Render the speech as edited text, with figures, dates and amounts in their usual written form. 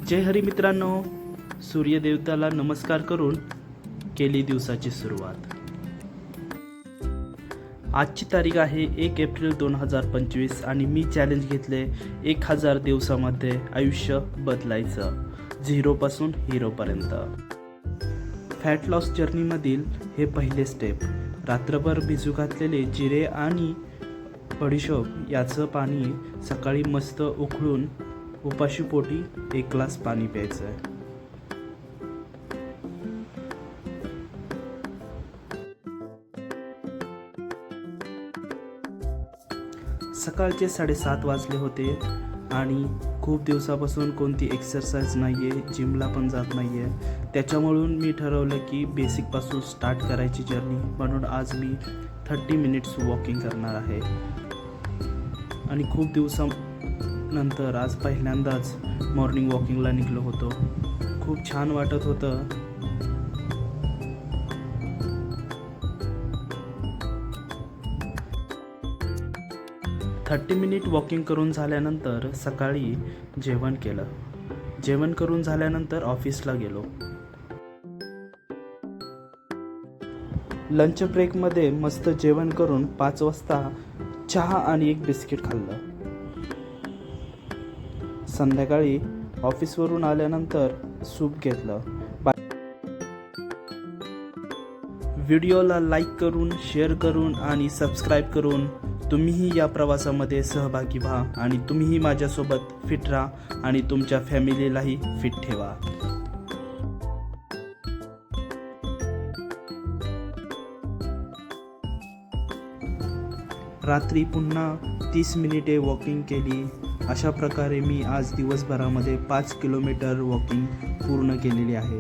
जय हरी मित्रांनो, सूर्यदेवताला नमस्कार करून केली दिवसाची सुरुवात। आजची तारीख आहे 1 एप्रिल 2025 आणि मी चॅलेंज घेतले 1000 दिवसामध्ये आयुष्य बदलायचं, झिरोपासून हिरोपर्यंत। फॅट लॉस जर्नीमधील हे पहिले स्टेप। रात्रभर भिजू घातलेले जिरे आणि बडीशोप याचं पाणी सकाळी मस्त उकळून उपाशीपोटी 1 ग्लास पाणी प्यायचं आहे। सकाळचे 7:30 वाजले होते आणि खूप दिवसापासून कोणती एक्सरसाइज नाही आहे, जिमला पण जात नाही आहे। त्याच्यामुळून मी ठरवलं की बेसिकपासून स्टार्ट करायची जर्नी, म्हणून आज मी 30 मिनिट्स वॉकिंग करणार आहे। आणि खूप दिवसानंतर आज पहिल्यांदाच मॉर्निंग वॉकिंगला निघलो होतो। खूप छान वाटत होतं। थर्टी मिनिट वॉकिंग करून झाल्यानंतर सकाळी जेवण केलं। जेवण करून झाल्यानंतर ऑफिसला गेलो। लंच ब्रेकमध्ये मस्त जेवण करून 5 वाजता चहा आणि 1 बिस्किट खाल्लं। संध्याकाळी ऑफिसवरून आल्यानंतर सूप घेतलं। व्हिडिओला लाईक करून, शेअर करून आणि सबस्क्राईब करून तुम्हीही या प्रवासामध्ये सहभागी व्हा आणि तुम्हीही माझ्यासोबत फिट राहा आणि तुमच्या फॅमिलीलाही फिट ठेवा। रात्री पुन्हा 30 मिनिटे वॉकिंग केली। अशा प्रकारे मी आज दिवसभरामध्ये 5 किलोमीटर वॉकिंग पूर्ण केलेली आहे।